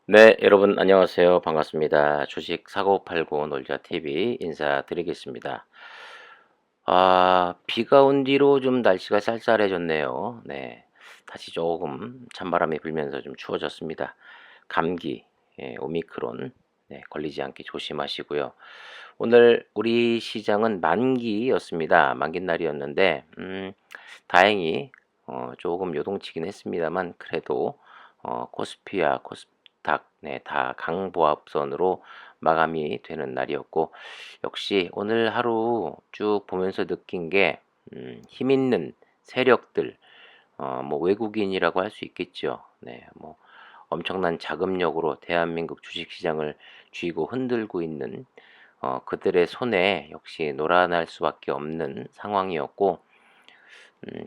네, 여러분 안녕하세요. 반갑습니다. 주식 사고 팔고 놀자 TV 인사드리겠습니다. 비가 온 뒤로 좀 날씨가 쌀쌀해졌네요. 네, 다시 조금 찬바람이 불면서 좀 추워졌습니다. 감기, 오미크론, 네, 걸리지 않게 조심하시고요. 오늘 우리 시장은 만기였습니다. 만기 날이었는데, 다행히 조금 요동치긴 했습니다만 그래도 코스피와 코스닥 네, 다 강보합선으로 마감이 되는 날이었고 역시 오늘 하루 쭉 보면서 느낀 게 힘 있는 세력들 뭐 외국인이라고 할 수 있겠죠. 네, 뭐 엄청난 자금력으로 대한민국 주식시장을 쥐고 흔들고 있는 그들의 손에 역시 놀아날 수밖에 없는 상황이었고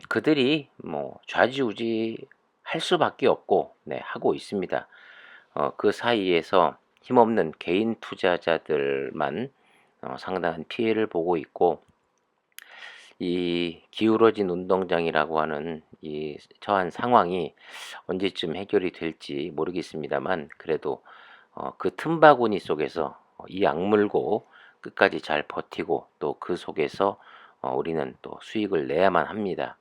그들이 뭐 좌지우지 할 수밖에 없고 네, 하고 있습니다. 그 사이에서 힘없는 개인 투자자들만 상당한 피해를 보고 있고 이 기울어진 운동장이라고 하는 이 처한 상황이 언제쯤 해결이 될지 모르겠습니다만 그래도 그 틈바구니 속에서 이 악물고 끝까지 잘 버티고 또 그 속에서 우리는 또 수익을 내야만 합니다.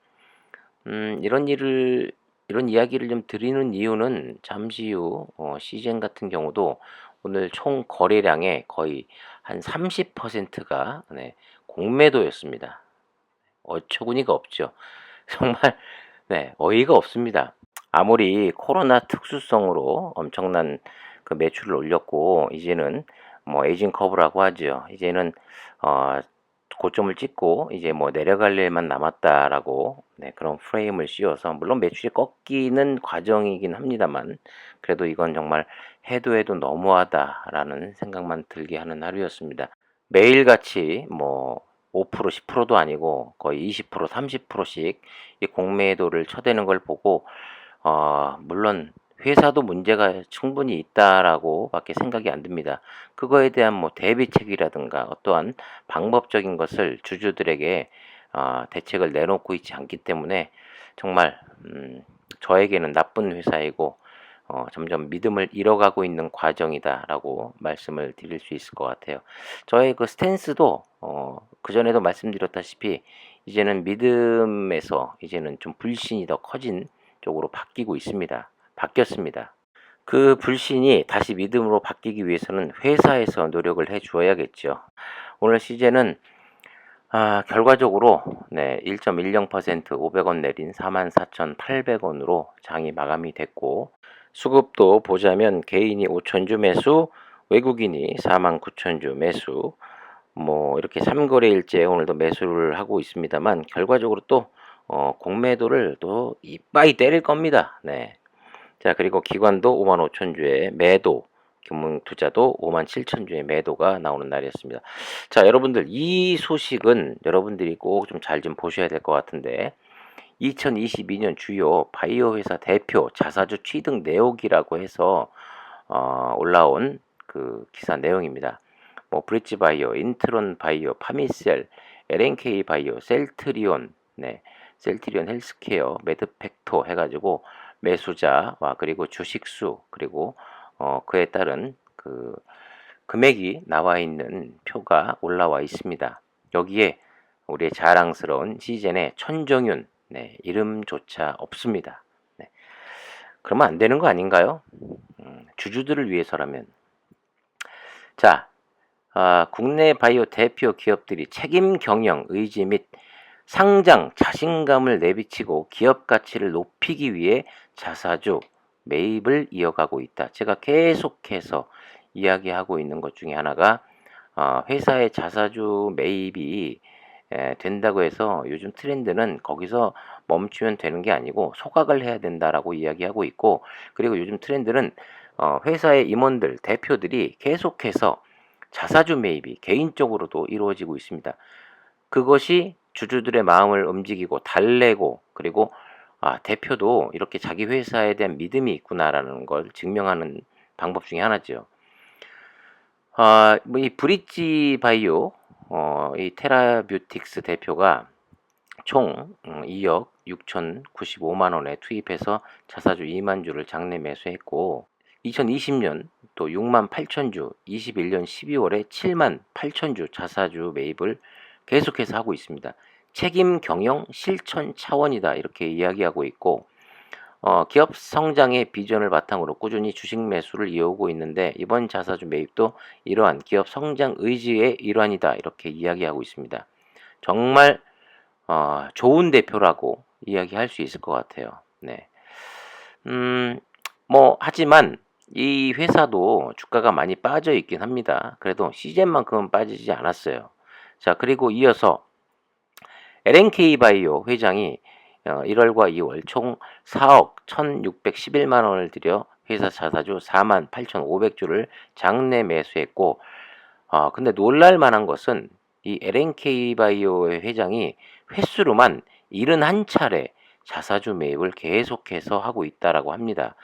이런 일을 이런 이야기를 좀 드리는 이유는 잠시 후 시젠 같은 경우도 오늘 총 거래량의 거의 한 30%가 네, 공매도였습니다. 어처구니가 없죠. 정말 네, 어이가 없습니다. 아무리 코로나 특수성으로 엄청난 그 매출을 올렸고 이제는 뭐 에이징 커브라고 하죠. 이제는 어, 고점을 찍고 이제 뭐 내려갈 일만 남았다라고 네, 그런 프레임을 씌워서 물론 매출이 꺾이는 과정이긴 합니다만 그래도 이건 정말 해도 너무하다라는 생각만 들게 하는 하루였습니다. 매일같이 뭐 5% 10%도 아니고 거의 20% 30%씩 이 공매도를 쳐대는 걸 보고 물론 회사도 문제가 충분히 있다라고 밖에 생각이 안 듭니다. 그거에 대한 뭐 대비책이라든가 어떠한 방법적인 것을 주주들에게 대책을 내놓고 있지 않기 때문에 정말 저에게는 나쁜 회사이고 점점 믿음을 잃어가고 있는 과정이다라고 말씀을 드릴 수 있을 것 같아요. 저의 그 스탠스도 그전에도 말씀드렸다시피 이제는 믿음에서 이제는 좀 불신이 더 커진 쪽으로 바뀌고 있습니다. 바뀌었습니다. 그 불신이 다시 믿음으로 바뀌기 위해서는 회사에서 노력을 해 주어야겠죠. 오늘 시제는 결과적으로 네, 1.10% 500원 내린 44,800원으로 장이 마감이 됐고 수급도 보자면 개인이 5천주 매수, 외국인이 49,000주 매수 뭐 이렇게 3거래일째 오늘도 매수를 하고 있습니다만 결과적으로 또 공매도를 또 이빠이 때릴 겁니다. 네. 자, 그리고 기관도 55,000주의 매도, 금융투자도 57,000주의 매도가 나오는 날이었습니다. 자, 여러분들 이 소식은 여러분들이 꼭 좀 잘 좀 보셔야 될 것 같은데 2022년 주요 바이오 회사 대표 자사주 취득 내역이라고 해서 올라온 그 기사 내용입니다. 뭐 브릿지 바이오, 인트론 바이오, 파미셀, LNK 바이오, 셀트리온, 네, 셀트리온 헬스케어, 매드팩토 해가지고 매수자와 그리고 주식수 그리고 그에 따른 그 금액이 나와 있는 표가 올라와 있습니다. 여기에 우리의 자랑스러운 시젠의 천정윤 네, 이름조차 없습니다. 네, 그러면 안 되는 거 아닌가요? 주주들을 위해서라면. 자, 국내 바이오 대표 기업들이 책임 경영 의지 및 상장 자신감을 내비치고 기업 가치를 높이기 위해 자사주 매입을 이어가고 있다. 제가 계속해서 이야기하고 있는 것 중에 하나가 회사의 자사주 매입이 된다고 해서 요즘 트렌드는 거기서 멈추면 되는 게 아니고 소각을 해야 된다라고 이야기하고 있고 그리고 요즘 트렌드는 회사의 임원들, 대표들이 계속해서 자사주 매입이 개인적으로도 이루어지고 있습니다. 그것이 주주들의 마음을 움직이고 달래고 그리고 대표도 이렇게 자기 회사에 대한 믿음이 있구나라는 걸 증명하는 방법 중에 하나죠. 뭐이 브릿지 바이오 이 테라뷰틱스 대표가 총 2억 6,095만 원에 투입해서 자사주 2만 주를 장내 매수했고 2020년 또 6만 8천 주, 21년 12월에 7만 8천 주 자사주 매입을 계속해서 하고 있습니다. 책임 경영 실천 차원이다 이렇게 이야기하고 있고, 기업 성장의 비전을 바탕으로 꾸준히 주식 매수를 이어오고 있는데, 이번 자사주 매입도 이러한 기업 성장 의지의 일환이다 이렇게 이야기하고 있습니다. 정말 좋은 대표라고 이야기할 수 있을 것 같아요. 네. 하지만 이 회사도 주가가 많이 빠져 있긴 합니다. 그래도 시젠만큼은 빠지지 않았어요. 자, 그리고 이어서 LNK 바이오 회장이 1월과 2월 총 4억 1,611만 원을 들여 회사 자사주 48,500주를 장내 매수했고, 근데 놀랄 만한 것은 이 LNK 바이오의 회장이 횟수로만 71차례 자사주 매입을 계속해서 하고 있다라고 합니다.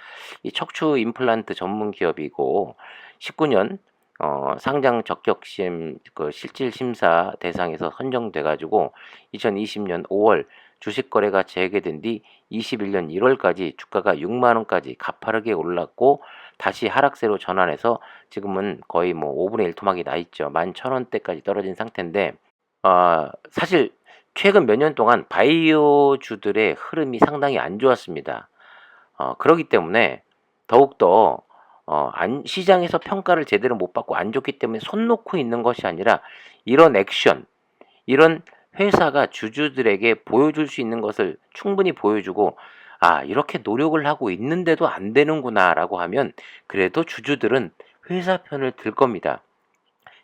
이 척추 임플란트 전문 기업이고 19년 상장 적격심 실질 심사 대상에서 선정돼 가지고 2020년 5월 주식 거래가 재개된 뒤 21년 1월까지 주가가 6만 원까지 가파르게 올랐고, 다시 하락세로 전환해서 지금은 거의 5분의 1 토막이 나 있죠. 11,000원대까지 떨어진 상태인데, 사실 최근 몇 년 동안 바이오주들의 흐름이 상당히 안 좋았습니다. 그렇기 때문에 더욱더 시장에서 평가를 제대로 못 받고 안 좋기 때문에 손 놓고 있는 것이 아니라, 이런 액션, 이런 회사가 주주들에게 보여줄 수 있는 것을 충분히 보여주고, 이렇게 노력을 하고 있는데도 안 되는구나 라고 하면 그래도 주주들은 회사 편을 들 겁니다.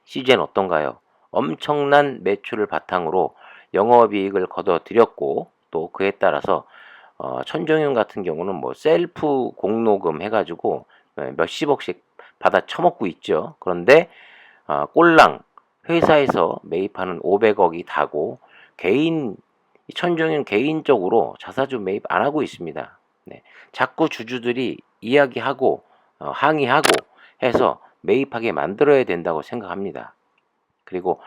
시즌 어떤가요? 엄청난 매출을 바탕으로 영업이익을 거둬들였고, 또 그에 따라서 천정윤 같은 경우는 셀프 공로금 해가지고 몇십억씩 받아 처먹고 있죠. 그런데 꼴랑 회사에서 매입하는 500억이 다고, 천정윤 개인적으로 자사주 매입 안 하고 있습니다. 네. 자꾸 주주들이 이야기하고 항의하고 해서 매입하게 만들어야 된다고 생각합니다. 그리고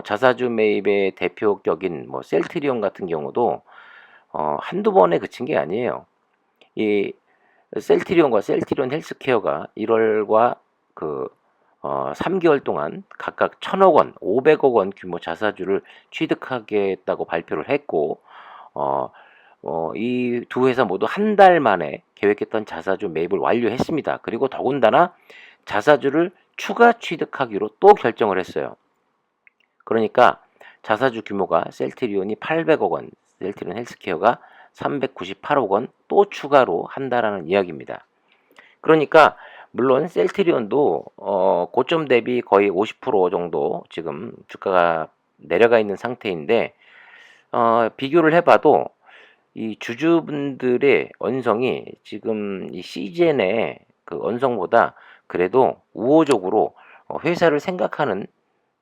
자사주 매입의 대표격인 셀트리온 같은 경우도 한두 번에 그친 게 아니에요. 이 셀트리온과 셀트리온 헬스케어가 1월과 3개월 동안 각각 1,000억 원, 500억 원 규모 자사주를 취득하겠다고 발표를 했고, 이 두 회사 모두 한 달 만에 계획했던 자사주 매입을 완료했습니다. 그리고 더군다나 자사주를 추가 취득하기로 또 결정을 했어요. 그러니까 자사주 규모가 셀트리온이 800억 원, 셀트리온 헬스케어가 398억 원 또 추가로 한다라는 이야기입니다. 그러니까 물론 셀트리온도 고점 대비 거의 50% 정도 지금 주가가 내려가 있는 상태인데, 비교를 해봐도 이 주주분들의 언성이 지금 이 시젠의 그 언성보다 그래도 우호적으로 회사를 생각하는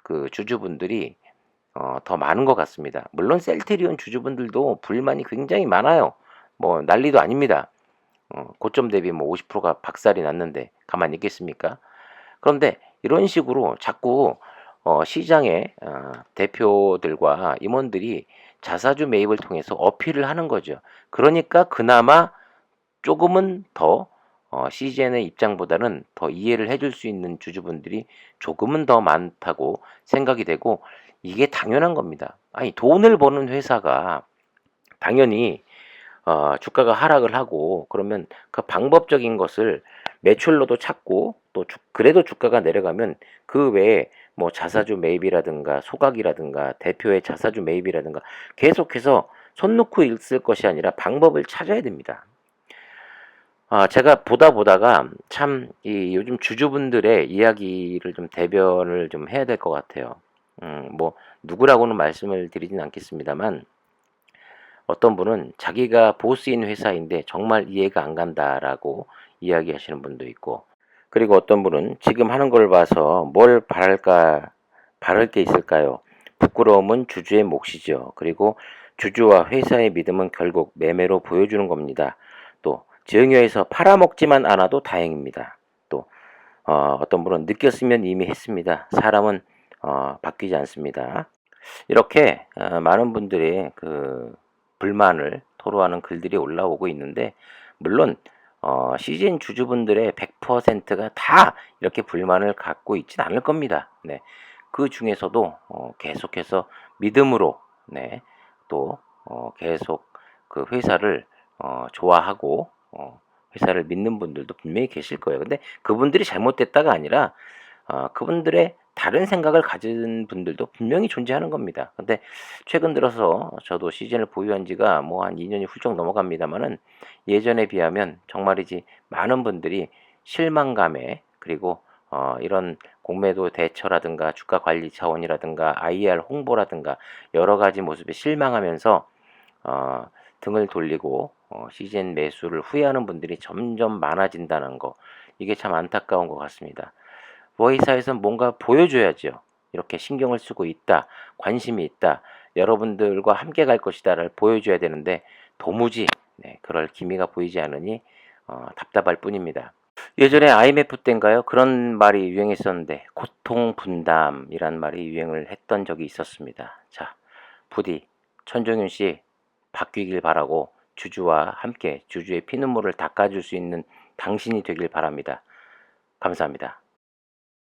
그 주주분들이 더 많은 것 같습니다. 물론 셀트리온 주주분들도 불만이 굉장히 많아요. 난리도 아닙니다. 고점 대비 50%가 박살이 났는데 가만히 있겠습니까? 그런데 이런 식으로 자꾸 시장의 대표들과 임원들이 자사주 매입을 통해서 어필을 하는 거죠. 그러니까 그나마 조금은 더 시젠의 입장보다는 더 이해를 해줄 수 있는 주주분들이 조금은 더 많다고 생각이 되고, 이게 당연한 겁니다. 아니, 돈을 버는 회사가 당연히 주가가 하락을 하고 그러면 그 방법적인 것을 매출로도 찾고, 또 그래도 주가가 내려가면 그 외에 자사주 매입이라든가 소각이라든가 대표의 자사주 매입이라든가 계속해서 손 놓고 있을 것이 아니라 방법을 찾아야 됩니다. 제가 보다가 참 요즘 주주분들의 이야기를 좀 대변을 좀 해야 될 것 같아요. 누구라고는 말씀을 드리진 않겠습니다만, 어떤 분은 자기가 보스인 회사인데 정말 이해가 안 간다라고 이야기하시는 분도 있고, 그리고 어떤 분은 지금 하는 걸 봐서 뭘 바랄 게 있을까요? 부끄러움은 주주의 몫이죠. 그리고 주주와 회사의 믿음은 결국 매매로 보여주는 겁니다. 또 증여해서 팔아먹지만 않아도 다행입니다. 또 어떤 분은 느꼈으면 이미 했습니다. 사람은 바뀌지 않습니다. 이렇게 많은 분들이 그 불만을 토로하는 글들이 올라오고 있는데, 물론 CGN 주주분들의 100%가 다 이렇게 불만을 갖고 있진 않을 겁니다. 네. 그 중에서도 계속해서 믿음으로 네, 또 계속 그 회사를 좋아하고 회사를 믿는 분들도 분명히 계실 거예요. 근데 그분들이 잘못됐다가 아니라 그분들의 다른 생각을 가진 분들도 분명히 존재하는 겁니다. 근데 최근 들어서 저도 CGN을 보유한 지가 뭐 한 2년이 훌쩍 넘어갑니다만은 예전에 비하면 정말이지 많은 분들이 실망감에 그리고 이런 공매도 대처라든가 주가 관리 차원이라든가 IR 홍보라든가 여러 가지 모습에 실망하면서 어, 등을 돌리고 CGN 매수를 후회하는 분들이 점점 많아진다는 거 이게 참 안타까운 것 같습니다. Y사에서는 뭔가 보여줘야죠. 이렇게 신경을 쓰고 있다, 관심이 있다, 여러분들과 함께 갈 것이다를 보여줘야 되는데 도무지 그럴 기미가 보이지 않으니 답답할 뿐입니다. 예전에 IMF 때인가요? 그런 말이 유행했었는데 고통 분담이란 말이 유행을 했던 적이 있었습니다. 자, 부디 천정윤 씨 바뀌길 바라고 주주와 함께 주주의 피눈물을 닦아줄 수 있는 당신이 되길 바랍니다. 감사합니다.